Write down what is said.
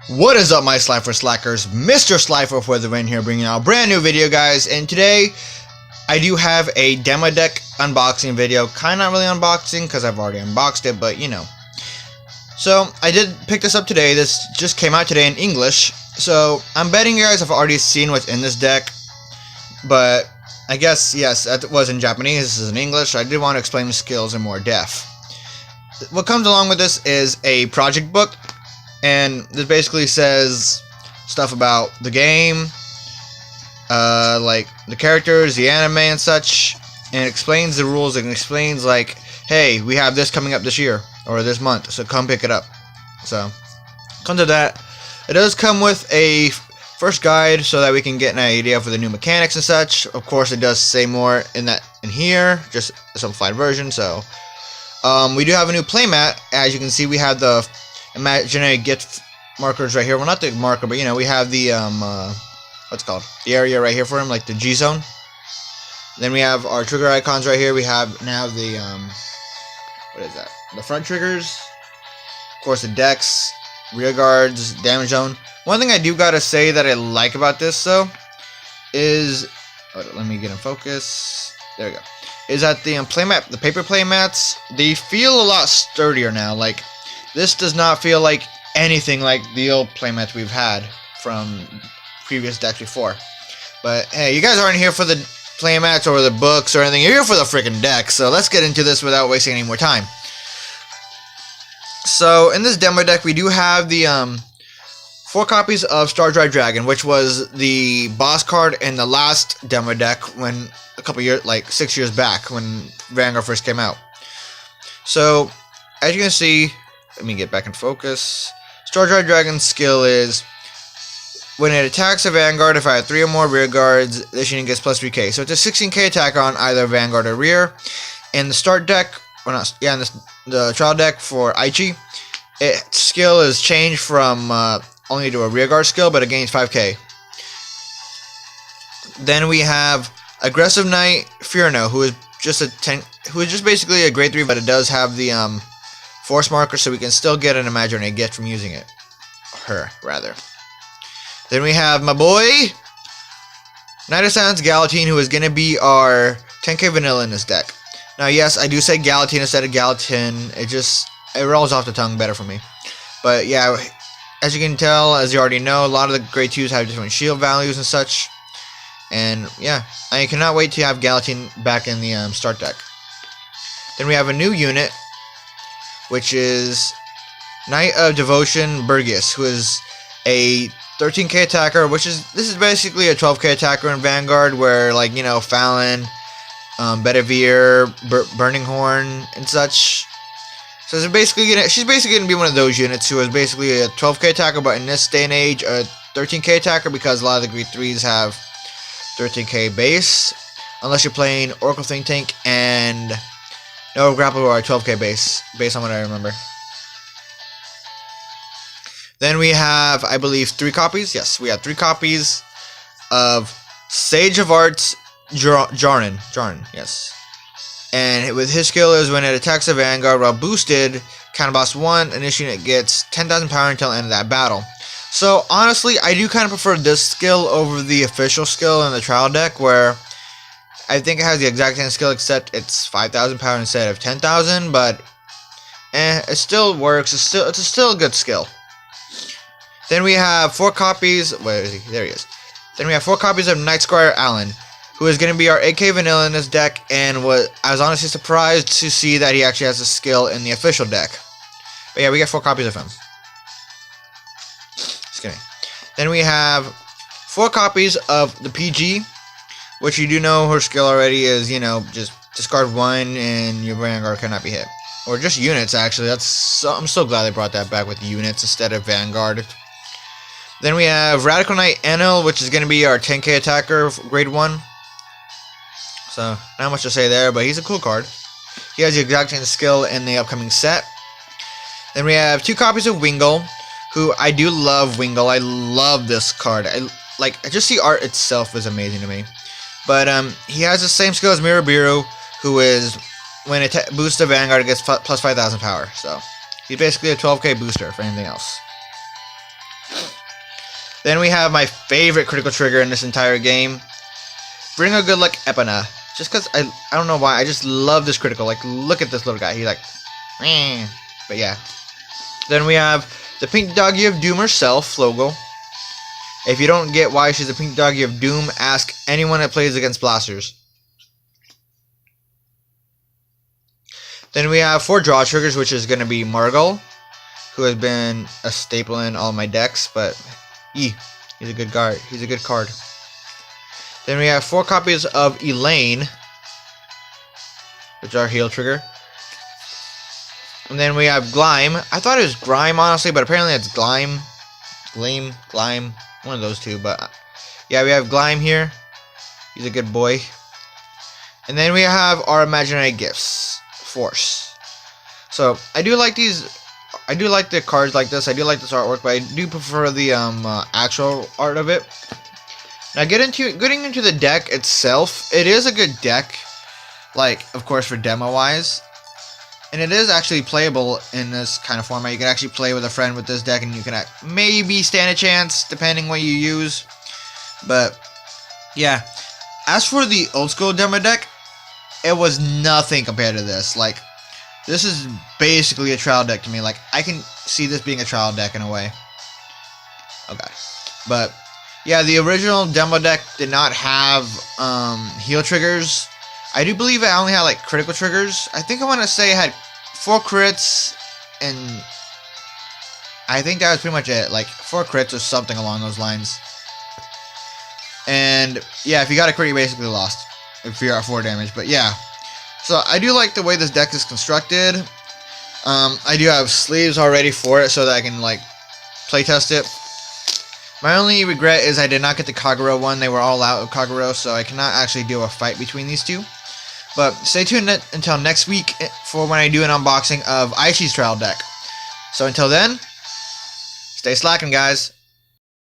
What is up, my Slifer Slackers? Mr. Slifer for the win here, bringing out a brand new video, guys. And today, I do have a demo deck unboxing video. Kind of not really unboxing, because I've already unboxed it, but you know. So, I did pick this up today. This just came out today in English. So, I'm betting you guys have already seen what's in this deck. But, I guess, yes, that was in Japanese. This is in English. I did want to explain the skills in more depth. What comes along with this is a project book. And this basically says stuff about the game, like the characters, the anime and such, and it explains the rules and explains like, hey, we have this coming up this year or this month, so come pick it up. So, come to that. It does come with a first guide so that we can get an idea for the new mechanics and such. Of course, it does say more in here, just a simplified version. So, we do have a new playmat. As you can see, we have the imaginary gift markers right here. Well, not the marker, but you know, we have the what's it called, the area right here for him, like the G zone. Then we have our trigger icons right here. We have now the what is that, the front triggers, of course the decks, rear guards, damage zone. One thing I do gotta say that I like about this though is, let me get in focus, there we go, is that the playmat, the paper playmats, they feel a lot sturdier now. Like, this does not feel like anything like the old playmats we've had from previous decks before. But hey, you guys aren't here for the playmats or the books or anything. You're here for the freaking deck. So let's get into this without wasting any more time. So in this demo deck, we do have the 4 copies of Stardrive Dragon, which was the boss card in the last demo deck when a couple years, like 6 years back, when Vanguard first came out. So as you can see, let me get back in focus. Stardrive Dragon's skill is, when it attacks a Vanguard, if I have 3 or more rear guards, this unit gets plus 3k. So it's a 16k attack on either Vanguard or rear. In the start deck, or not, yeah, in the trial deck for Aichi, its skill is changed from only to a rear guard skill, but it gains 5k. Then we have Aggressive Knight Furno, who is just basically a grade 3, but it does have the force marker, so we can still get an imaginary gift from using it. Her, rather. Then we have my boy, Knight of Silence Galatine, who is going to be our 10k vanilla in this deck. Now, yes, I do say Galatine instead of Gallatin. It rolls off the tongue better for me. But yeah, as you can tell, as you already know, a lot of the grade 2s have different shield values and such. And yeah, I cannot wait to have Galatine back in the start deck. Then we have a new unit, which is Knight of Devotion Burgess, who is a 13k attacker, this is basically a 12k attacker in Vanguard, where, like, you know, Fallon, Bedivere, Burning Horn, and such. So she's basically gonna be one of those units who is basically a 12k attacker, but in this day and age, a 13k attacker, because a lot of the grade 3s have 13k base, unless you're playing Oracle Think Tank and No Grapple or 12k base, based on what I remember. Then we have, I believe, 3 copies. Yes, we have 3 copies of Sage of Arts Jarn, yes. And with his skill is, when it attacks a Vanguard while boosted, counter boss 1, and this unit gets 10,000 power until the end of that battle. So honestly, I do kind of prefer this skill over the official skill in the trial deck, where I think it has the exact same skill, except it's 5,000 power instead of 10,000, but it still works. It's still a good skill. Then we have 4 copies. Where is he? There he is. Then we have 4 copies of Night Squire Allen, who is going to be our 8k vanilla in this deck, and I was honestly surprised to see that he actually has a skill in the official deck. But yeah, we got 4 copies of him. Just kidding. Then we have 4 copies of the PG, which you do know her skill already is, you know, just discard 1 and your Vanguard cannot be hit. Or just units, actually. I'm so glad they brought that back with units instead of Vanguard. Then we have Radical Knight Enel, which is going to be our 10k attacker, grade 1. So, not much to say there, but he's a cool card. He has the exact same skill in the upcoming set. Then we have 2 copies of Wingull, who I do love Wingull. I love this card. Just the art itself is amazing to me. But he has the same skill as Mirabiru, who is, when it boosts the Vanguard, it gets plus 5,000 power. So he's basically a 12k booster for anything else. Then we have my favorite critical trigger in this entire game. Bring a good luck Epona. Just because I don't know why, I just love this critical. Like, look at this little guy. He's like, meh. But yeah. Then we have the pink doggy of doom herself, Flogal. If you don't get why she's a pink doggy of doom, ask anyone that plays against blasters. Then we have 4 draw triggers, which is going to be Margal, who has been a staple in all my decks, but he's a good guard. He's a good card. Then we have 4 copies of Elaine, which are heal trigger. And then we have Glime. I thought it was Grime, honestly, but apparently it's Glime. Glime. One of those two, but yeah, we have Glime here. He's a good boy. And then we have our imaginary gifts. Force. So I do like these. I do like the cards like this. I do like this artwork, but I do prefer the actual art of it. Now getting into the deck itself, it is a good deck. Like, of course, for demo wise, and it is actually playable in this kind of format. You can actually play with a friend with this deck, and you can maybe stand a chance depending what you use. But yeah, as for the old school demo deck, it was nothing compared to this. Like, this is basically a trial deck to me. Like, I can see this being a trial deck in a way. Okay. But, yeah, the original demo deck did not have heal triggers. I do believe it only had, like, critical triggers. I think I want to say it had 4 crits, and I think that was pretty much it. Like, 4 crits or something along those lines. And, yeah, if you got a crit, you basically lost. If you're at 4 damage, but yeah. So I do like the way this deck is constructed. I do have sleeves already for it so that I can like playtest it. My only regret is I did not get the Kagero one. They were all out of Kagero, so I cannot actually do a fight between these two. But stay tuned until next week for when I do an unboxing of Aichi's trial deck. So until then, stay slacking, guys.